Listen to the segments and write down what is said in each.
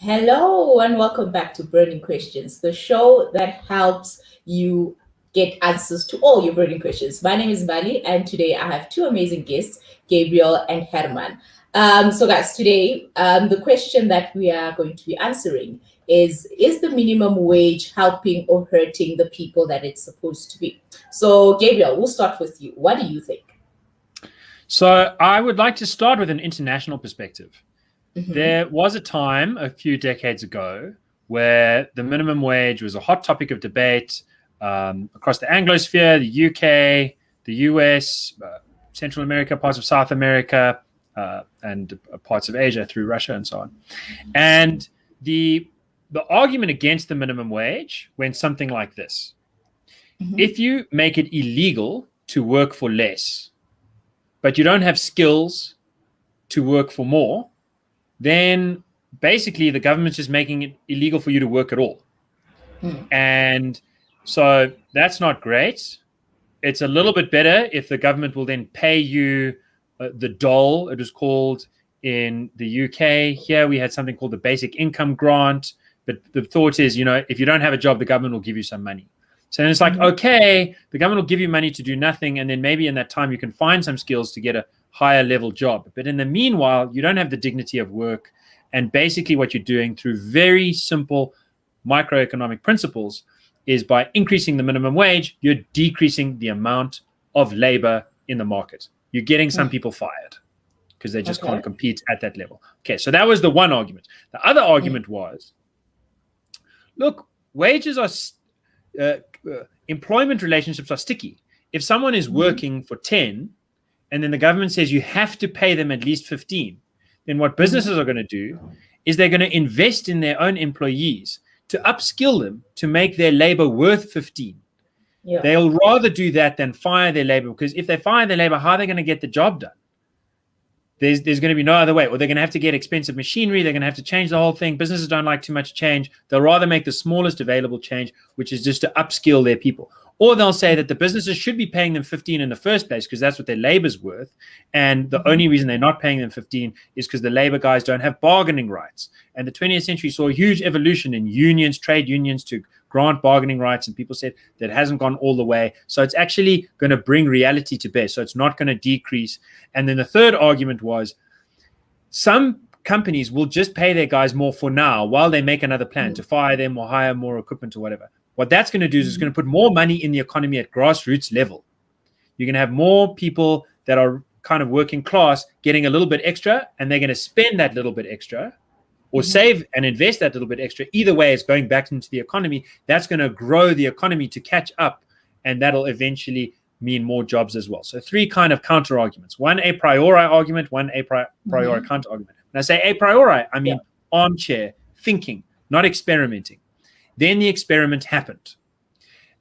Hello and welcome back to Burning Questions, the show that helps you get answers to all your burning questions. My name is Mbali, and today I have two amazing guests, Gabriel and Hermann. Guys, today the question that we are going to be answering is the minimum wage helping or hurting the people that it's supposed to be? So, Gabriel, we'll start with you. What do you think? So I would like to start with an international perspective. Mhm. There was a time a few decades ago where the minimum wage was a hot topic of debate across the Anglosphere, the UK, the US, Central America, parts of South America, and parts of Asia through Russia and so on. And the argument against the minimum wage went something like this. Mhm. If you make it illegal to work for less, but you don't have skills to work for more, then basically the government's just making it illegal for you to work at all. And so that's not great. It's a little bit better if the government will then pay you the dole, it was called in the UK. Here we had something called the basic income grant. But the thought is, if you don't have a job, the government will give you some money. So then it's like, okay, the government will give you money to do nothing. And then maybe in that time you can find some skills to get a higher level job. But in the meanwhile, you don't have the dignity of work. And basically what you're doing through very simple microeconomic principles is by increasing the minimum wage, you're decreasing the amount of labor in the market. You're getting some people fired because they just can't compete at that level. Okay, so that was the one argument. The other argument was, look, wages are employment relationships are sticky. If someone is working for 10 and then the government says you have to pay them at least 15, then what businesses are going to do is they're going to invest in their own employees to upskill them to make their labor worth 15. Yeah. They'll rather do that than fire their labor, because if they fire their labor, how are they going to get the job done? There's going to be no other way. Or they're going to have to get expensive machinery. They're going to have to change the whole thing. Businesses don't like too much change. They'll rather make the smallest available change, which is just to upskill their people. Or they'll say that the businesses should be paying them 15 in the first place because that's what their labor's worth. And the only reason they're not paying them 15 is because the labor guys don't have bargaining rights. And the 20th century saw a huge evolution in unions, trade unions, to grant bargaining rights. And people said that hasn't gone all the way. So it's actually going to bring reality to bear. So it's not going to decrease. And then the third argument was some companies will just pay their guys more for now while they make another plan to fire them or hire more equipment or whatever. What that's going to do is it's going to put more money in the economy at grassroots level. You're going to have more people that are kind of working class getting a little bit extra, and they're going to spend that little bit extra or save and invest that little bit extra. Either way, it's going back into the economy. That's going to grow the economy to catch up, and that'll eventually mean more jobs as well. So three kind of counter arguments. One a priori argument, one a priori counter argument. When I say a priori, I mean armchair thinking, not experimenting. Then the experiment happened.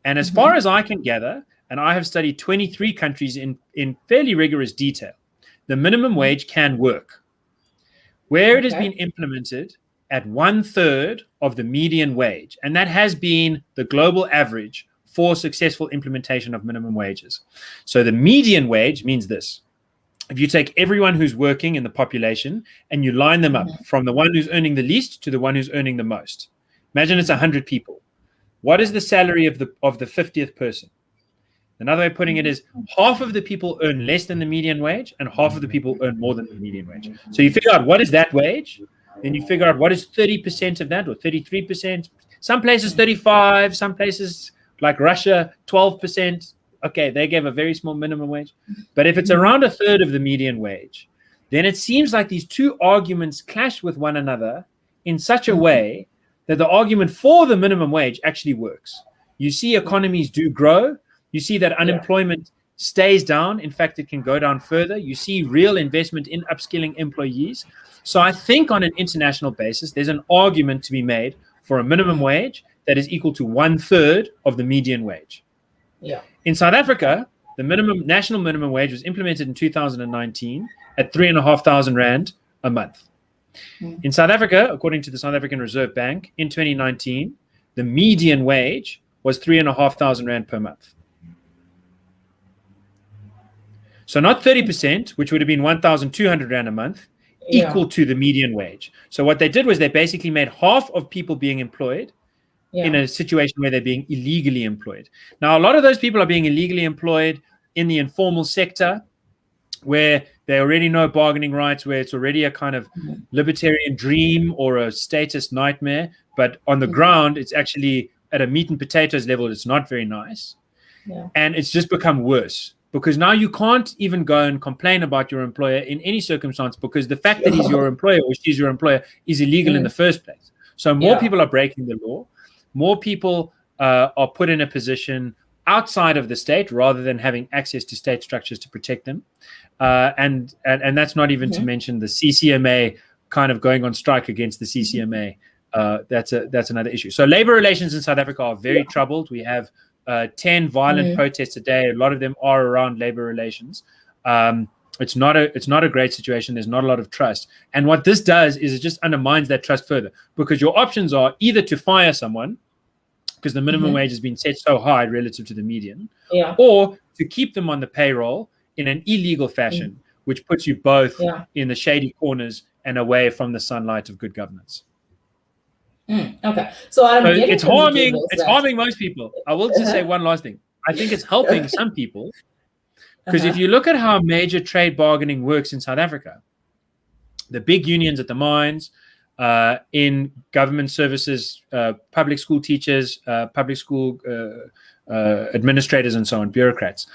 And as far as I can gather, and I have studied 23 countries in fairly rigorous detail, the minimum wage can work. Where it has been implemented at 1/3 of the median wage, and that has been the global average for successful implementation of minimum wages. So the median wage means this. If you take everyone who's working in the population and you line them up from the one who's earning the least to the one who's earning the most, imagine it's 100 people. What is the salary of the 50th person? Another way of putting it is half of the people earn less than the median wage and half of the people earn more than the median wage. So you figure out what is that wage, then you figure out what is 30% of that or 33%. Some places 35, some places like Russia 12%. Okay, they gave a very small minimum wage. But if it's around 1/3 of the median wage, then it seems like these two arguments clash with one another in such a way that the argument for the minimum wage actually works. You see economies do grow. You see that unemployment stays down. In fact, it can go down further. You see real investment in upskilling employees. So I think on an international basis, there's an argument to be made for a minimum wage that is equal to 1/3 of the median wage. In South Africa, the national minimum wage was implemented in 2019 at 3,500 Rand a month. In South Africa, according to the South African Reserve Bank, in 2019, the median wage was 3,500 Rand per month. So not 30%, which would have been 1,200 Rand a month. equal to the median wage. So what they did was they basically made half of people being employed in a situation where they're being illegally employed. Now, a lot of those people are being illegally employed in the informal sector, where they already know bargaining rights, where it's already a kind of libertarian dream or a status nightmare. But on the ground, it's actually at a meat and potatoes level, it's not very nice. And it's just become worse, because now you can't even go and complain about your employer in any circumstance, because the fact that he's your employer or she's your employer is illegal in the first place. So more people are breaking the law. More people are put in a position outside of the state rather than having access to state structures to protect them. And that's not even to mention the CCMA kind of going on strike against the CCMA. That's another issue. So labor relations in South Africa are very troubled. We have 10 violent protests a day. A lot of them are around labor relations. It's not a great situation. There's not a lot of trust. And what this does is it just undermines that trust further, because your options are either to fire someone, because the minimum wage has been set so high relative to the median, or to keep them on the payroll in an illegal fashion, which puts you both in the shady corners and away from the sunlight of good governance. Okay, so it's harming most people. I will just say one last thing. I think it's helping some people, because if you look at how major trade bargaining works in South Africa, the big unions at the mines, in government services, public school teachers, public school administrators, and so on, bureaucrats,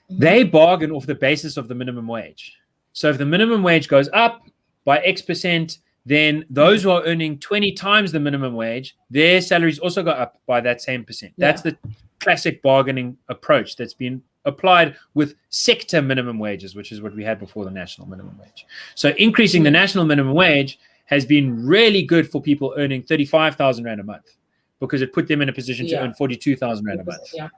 they bargain off the basis of the minimum wage. So if the minimum wage goes up by X%, then those who are earning 20 times the minimum wage, their salaries also go up by that same percent. That's the classic bargaining approach that's been applied with sector minimum wages, which is what we had before the national minimum wage. So increasing the national minimum wage has been really good for people earning 35,000 Rand a month, because it put them in a position to earn 42,000 Rand a month.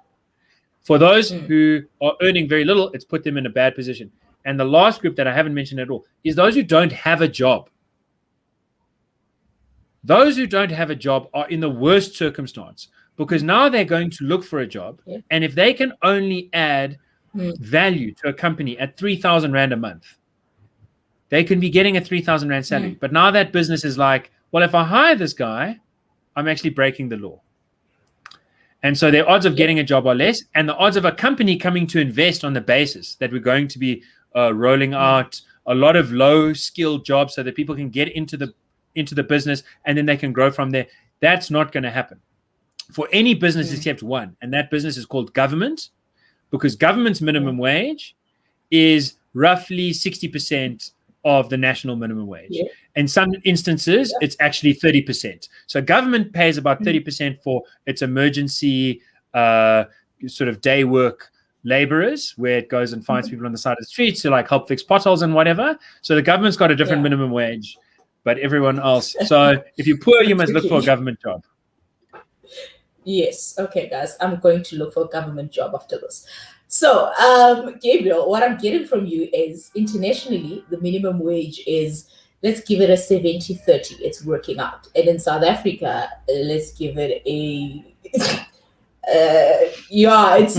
For those who are earning very little, it's put them in a bad position. And the last group that I haven't mentioned at all is those who don't have a job. Those who don't have a job are in the worst circumstance, because now they're going to look for a job. And if they can only add value to a company at 3,000 Rand a month, they can be getting a 3,000 Rand salary. But now that business is like, well, if I hire this guy, I'm actually breaking the law. And so their odds of getting a job are less, and the odds of a company coming to invest on the basis that we're going to be rolling out a lot of low-skilled jobs so that people can get into the business and then they can grow from there, that's not going to happen for any business except one, and that business is called government, because government's minimum wage is roughly 60% of the national minimum wage. In some instances, it's actually 30%. So government pays about 30% for its emergency sort of day work laborers, where it goes and finds people on the side of the streets to like help fix potholes and whatever. So the government's got a different minimum wage, but everyone else. So if you're poor, you must look for a government job. Yes. Okay, guys, I'm going to look for a government job after this. So, Gabriel, what I'm getting from you is internationally, the minimum wage is, let's give it a 70-30. It's working out. And in South Africa, let's give it a, it's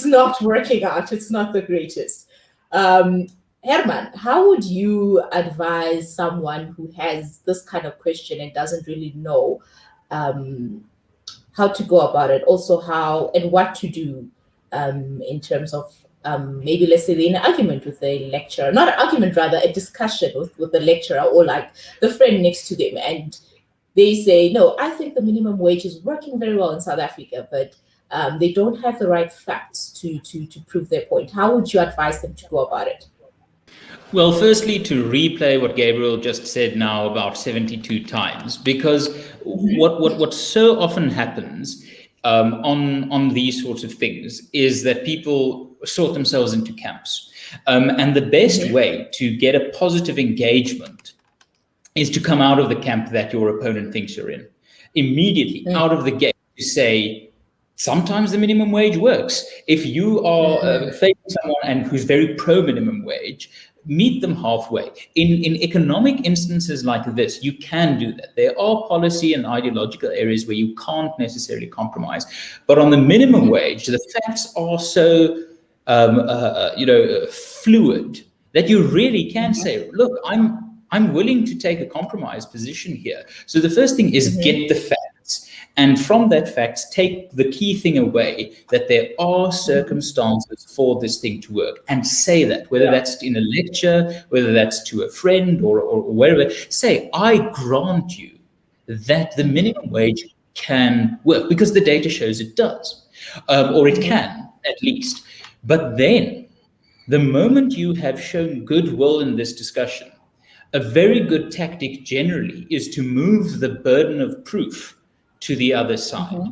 not working out. It's not the greatest. Hermann, how would you advise someone who has this kind of question and doesn't really know how to go about it? Also, how and what to do in terms of maybe, let's say, they're in an argument with a lecturer, not an argument, rather a discussion with the lecturer or like the friend next to them, and they say, no, I think the minimum wage is working very well in South Africa, but they don't have the right facts to prove their point. How would you advise them to go about it? Well, firstly, to replay what Gabriel just said now about 72 times, because what so often happens on these sorts of things is that people sort themselves into camps. And the best way to get a positive engagement is to come out of the camp that your opponent thinks you're in. Immediately out of the gate, to say, sometimes the minimum wage works. If you are facing someone and who's very pro minimum wage, meet them halfway. In economic instances like this, you can do that. There are policy and ideological areas where you can't necessarily compromise. But on the minimum wage, the facts are so fluid that you really can say, look, I'm willing to take a compromised position here. So the first thing is get the facts. And from that facts, take the key thing away, that there are circumstances for this thing to work, and say that, whether that's in a lecture, whether that's to a friend or wherever, say, I grant you that the minimum wage can work, because the data shows it does, or it can at least. But then, the moment you have shown goodwill in this discussion, a very good tactic generally is to move the burden of proof to the other side.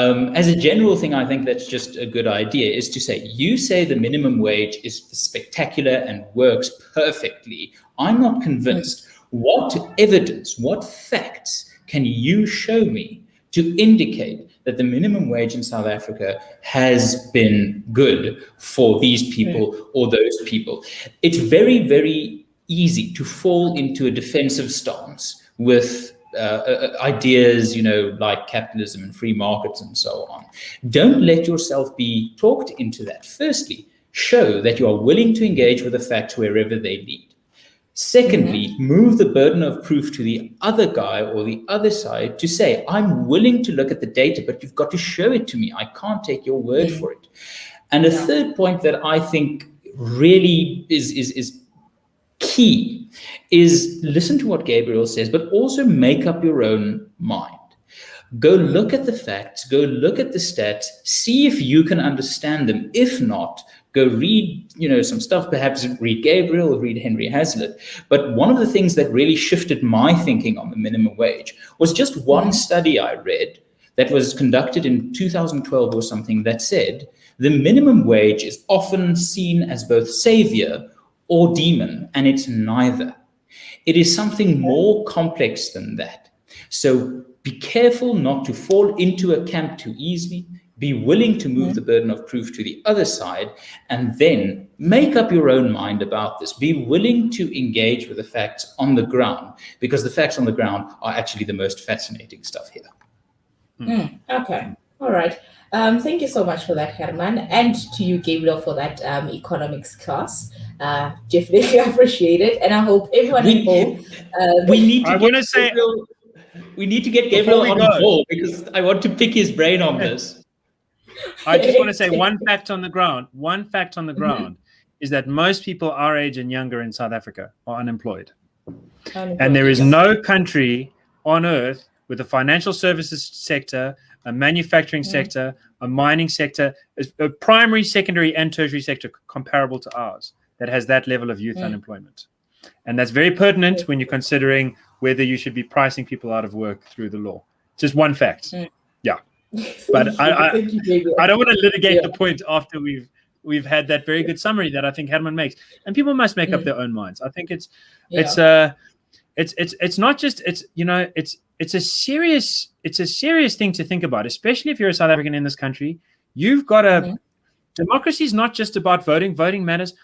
As a general thing, I think that's just a good idea, is to say, you say the minimum wage is spectacular and works perfectly. I'm not convinced. What evidence, what facts can you show me to indicate that the minimum wage in South Africa has been good for these people or those people? It's very, very easy to fall into a defensive stance with ideas, like capitalism and free markets and so on. Don't let yourself be talked into that. Firstly, show that you are willing to engage with the facts wherever they lead. Secondly, move the burden of proof to the other guy or the other side to say, I'm willing to look at the data, but you've got to show it to me. I can't take your word for it. And a third point that I think really is key is listen to what Gabriel says, but also make up your own mind. Go look at the facts, go look at the stats, see if you can understand them. If not, go read, some stuff, perhaps read Gabriel, read Henry Hazlitt. But one of the things that really shifted my thinking on the minimum wage was just one study I read that was conducted in 2012 or something that said the minimum wage is often seen as both savior or demon, and it's neither. It is something more complex than that. So be careful not to fall into a camp too easily. Be willing to move the burden of proof to the other side, and then make up your own mind about this. Be willing to engage with the facts on the ground, because the facts on the ground are actually the most fascinating stuff here. Okay. All right. Thank you so much for that, Herman, and to you, Gabriel, for that economics class. Definitely appreciate it, and I hope everyone at home. We need to get Gabriel on the ball, because I want to pick his brain on this. I just want to say one fact on the ground. One fact on the ground is that most people our age and younger in South Africa are unemployed. And there is no country on earth with a financial services sector, a manufacturing sector, a mining sector, a primary, secondary, and tertiary sector comparable to ours that has that level of youth unemployment. And that's very pertinent when you're considering whether you should be pricing people out of work through the law. Just one fact. Yeah. But I don't want to litigate the point after we've had that very good summary that I think Herman makes. And people must make up their own minds. I think it's not just it's a serious thing to think about, especially if you're a South African in this country. You've got democracy is not just about voting. Voting matters.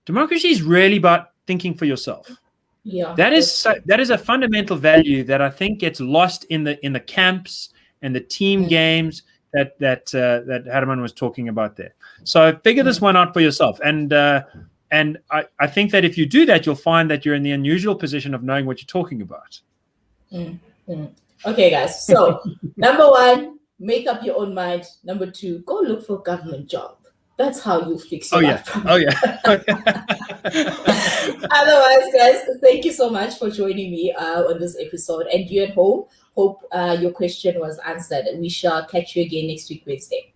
Democracy is really about thinking for yourself. Yeah, that is a fundamental value that I think gets lost in the camps and the team games that Herman was talking about there. So figure this one out for yourself. And I think that if you do that, you'll find that you're in the unusual position of knowing what you're talking about. Okay, guys. So number one, make up your own mind. Number two, go look for a government job. That's how you fix your life. Otherwise, guys, thank you so much for joining me on this episode. And you at home, hope your question was answered. We shall catch you again next week, Wednesday.